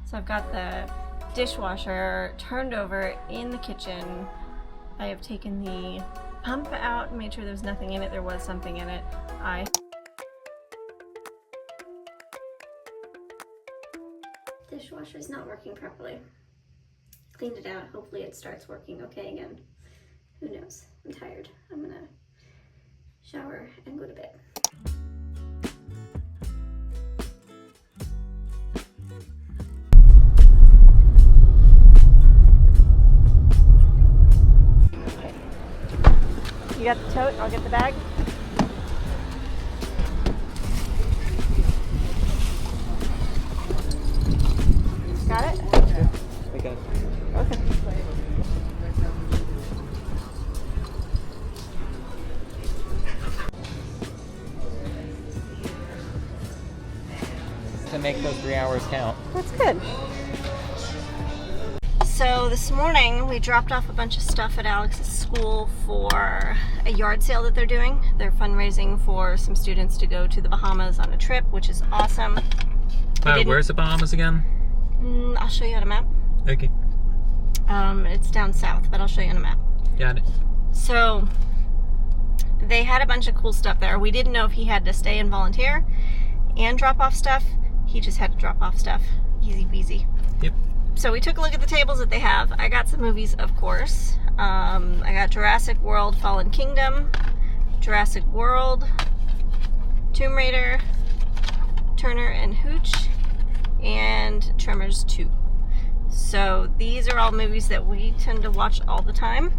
So I've got the dishwasher turned over in the kitchen. I have taken the pump out, made sure there's nothing in it. There was something in it. Dishwasher's not working properly. Cleaned it out. Hopefully it starts working okay again. Who knows? I'm tired. I'm gonna shower and go to bed. You got the tote? I'll get the bag. Got it? I got it. Okay. To make those 3 hours count. That's good. So this morning we dropped off a bunch of stuff at Alex's school for a yard sale that they're doing. They're fundraising for some students to go to the Bahamas on a trip, which is awesome. Where's the Bahamas again? I'll show you on a map. Okay. It's down south, but I'll show you on a map. Got it. So they had a bunch of cool stuff there. We didn't know if he had to stay and volunteer and drop off stuff. He just had to drop off stuff. Easy peasy. Yep. So we took a look at the tables that they have. I got some movies, of course. I got Jurassic World Fallen Kingdom, Jurassic World, Tomb Raider, Turner and Hooch, and Tremors 2. So these are all movies that we tend to watch all the time.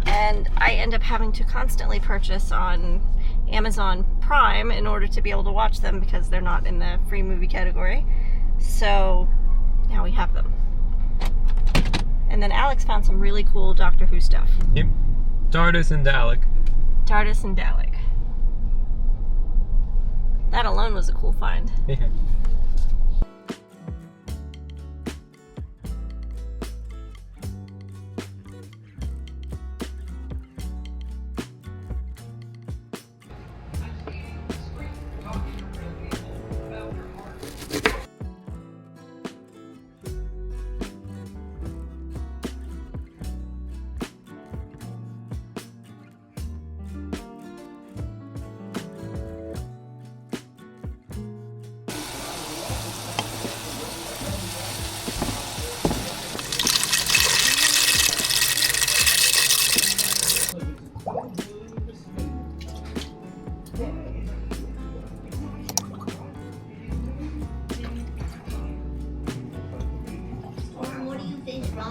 And I end up having to constantly purchase on Amazon Prime in order to be able to watch them because they're not in the free movie category. So now we have them. And then Alex found some really cool Doctor Who stuff. Yep. Tardis and Dalek. Tardis and Dalek. That alone was a cool find. Yeah.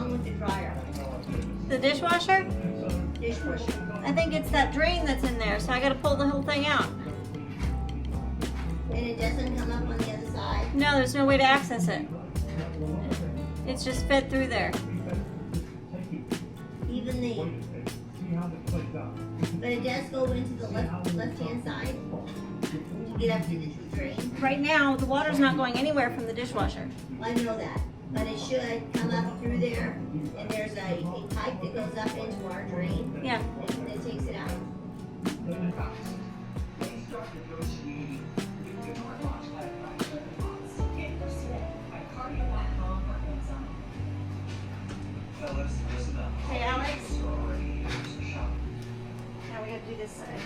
With the dryer. The dishwasher? Dishwasher. I think it's that drain that's in there, so I gotta pull the whole thing out. And it doesn't come up on the other side? No, there's no way to access it. It's just fed through there. Even the... But it does go into the left-hand side to get up to the drain? Right now, the water's not going anywhere from the dishwasher. I know that. But it should come up through there, and there's a pipe that goes up into our drain. Yeah. And it takes it out. Hey, Alex. Now we gotta do this side.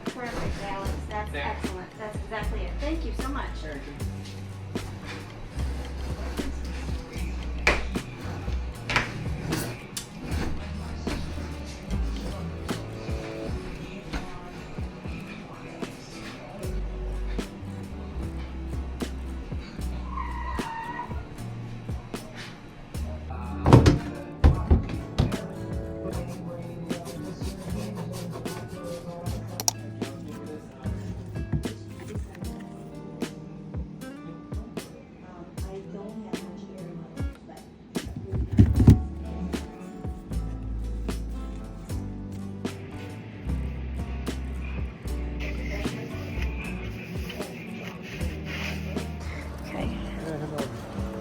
Perfect, Alex. That's excellent. That's exactly it. Thank you so much.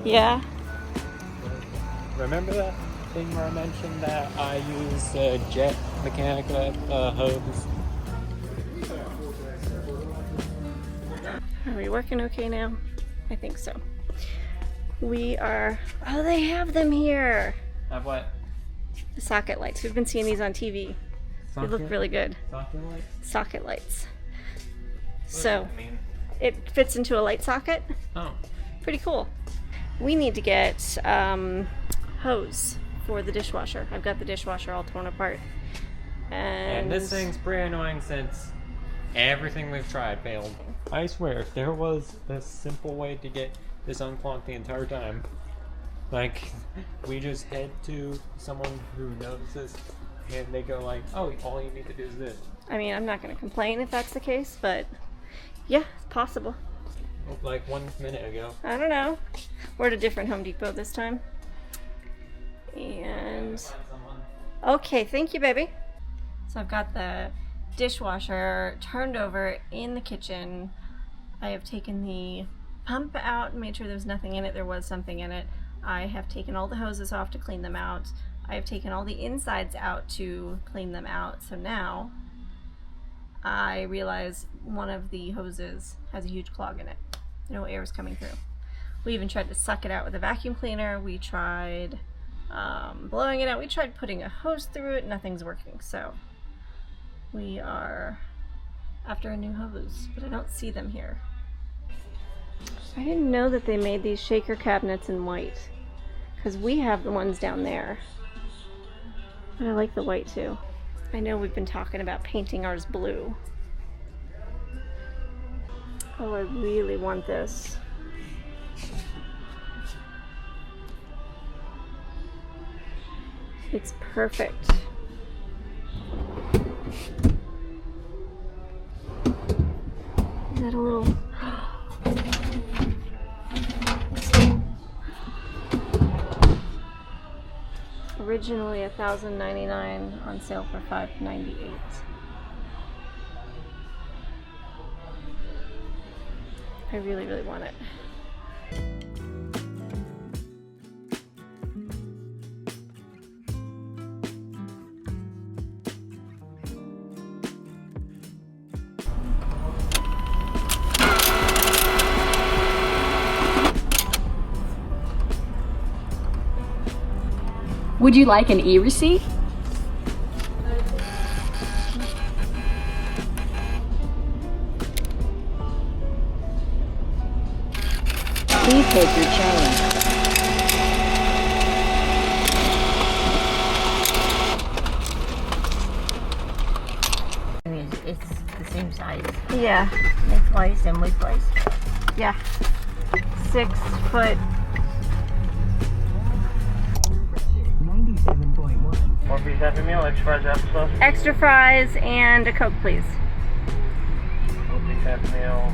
Yeah. Remember that thing where I mentioned that I use a jet mechanical hose? Are we working okay now? I think so. We are, oh, they have them here. Have what? The socket lights. We've been seeing these on TV. They look really good. Socket lights? Socket lights. What So, does that mean? it fits into a light socket. Oh. Pretty cool. We need to get hose for the dishwasher. I've got the dishwasher all torn apart. And this thing's pretty annoying since everything we've tried failed. I swear, if there was a simple way to get this unclogged the entire time, like, we just head to someone who knows this, and they go like, oh, all you need to do is this. I mean, I'm not going to complain if that's the case, but yeah, it's possible. Like 1 minute ago. I don't know. We're at a different Home Depot this time. And okay, thank you, baby. So I've got the dishwasher turned over in the kitchen. I have taken the pump out and made sure there's nothing in it. There was something in it. I have taken all the hoses off to clean them out. I have taken all the insides out to clean them out. So now I realize one of the hoses has a huge clog in it. No air is coming through. We even tried to suck it out with a vacuum cleaner. We tried blowing it out. We tried putting a hose through it. Nothing's working. So we are after a new hose, but I don't see them here. I didn't know that they made these shaker cabinets in white, because we have the ones down there. And I like the white too. I know we've been talking about painting ours blue. Oh, I really want this. It's perfect. Is that a little... Originally $1,099, on sale for $598. I really, really want it. Would you like an e-receipt? Please take your change. I mean, it's the same size. Yeah, Lengthwise and widthwise. yeah. 6 foot. 1 piece Happy Meal, extra fries, applesauce. Extra fries and a Coke, please. 1 piece Happy Meal.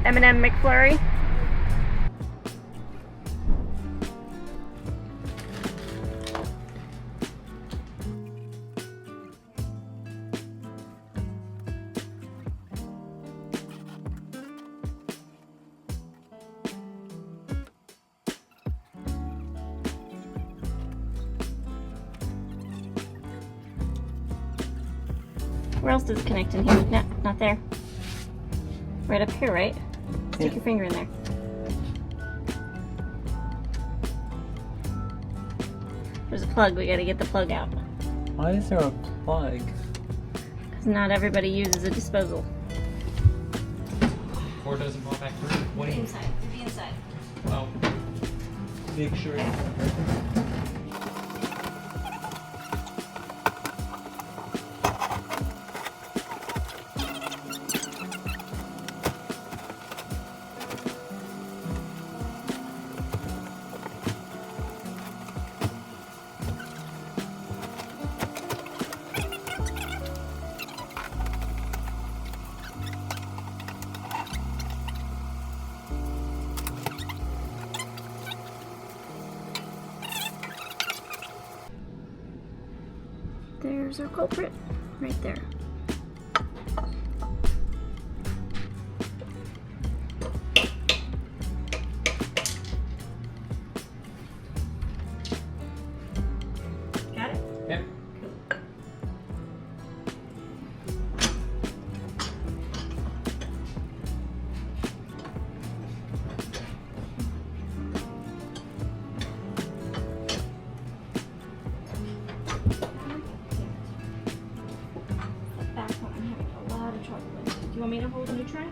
M&M McFlurry. Where else does it connect in here? No, not there. Right up here, right? Stick your finger in there. There's a plug. We gotta get the plug out. Why is there a plug? Because not everybody uses a disposal. Or doesn't pop back through? What do you... Inside. The inside. Well, make sure it's... There's our culprit. Right there. Got it? Yep. You want me to hold you try?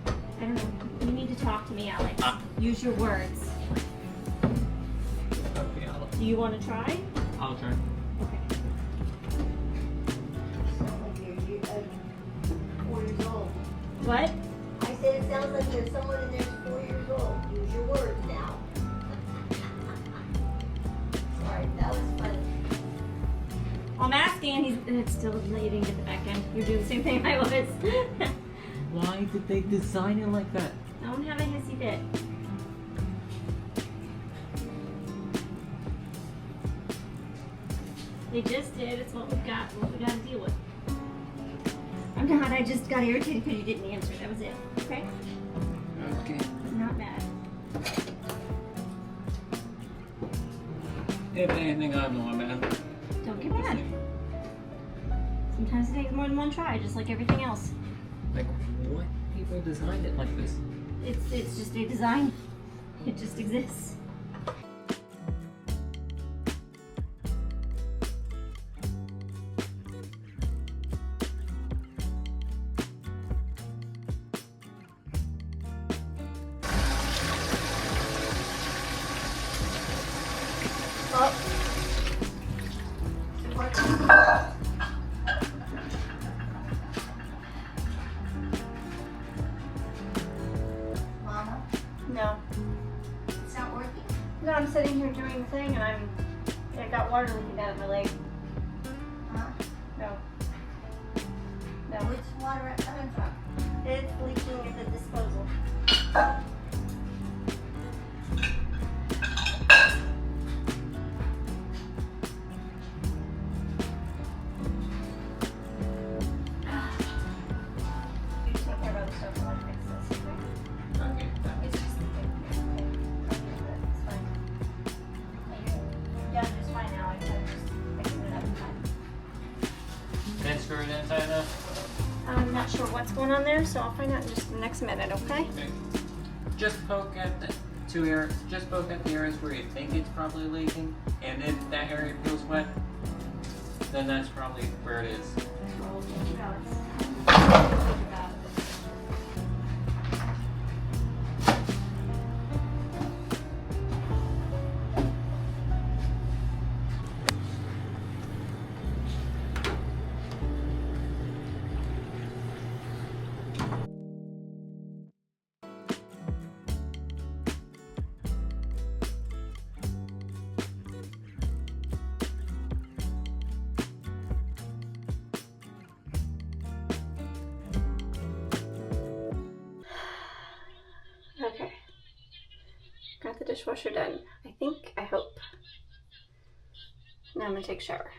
I don't know. You need to talk to me, Alex. Use your words. Okay, Do you want to try? I'll try. Okay. Sound like you're 4 years old. What? I said it sounds like there's someone in there who's 4 years old. Use your words now. Sorry, that was funny. I'm asking. It's still leading to the back end. You're doing the same thing I was. Why did they design it like that? Don't have a hissy fit. They just did. It's what we got to deal with. I'm not. I just got irritated because you didn't answer. That was it. Okay? Okay. I'm not mad. If anything, I'm not mad. Don't get mad. Sometimes it takes more than one try, just like everything else. Like, what people designed it like this? It's just a design. It just exists. Oh. Mama, No. it's not working. No, I'm sitting here doing the thing and I got water leaking out of my leg. Huh? No. No. Where's the water coming from? It's leaking at the disposal. You take care of other stuff while I fix this, okay? Okay. It's just the thing. Okay. It's fine. Yeah, just fine now. I'm just fixing it up in time. Then screw it inside though? I'm not sure what's going on there, so I'll find out in just the next minute, okay? Okay. Just poke at the just poke at the areas where you think it's probably leaking, and if that area feels wet, then that's probably where it is. Well, think about it. Okay. Got the dishwasher done. I hope. Now I'm gonna take a shower.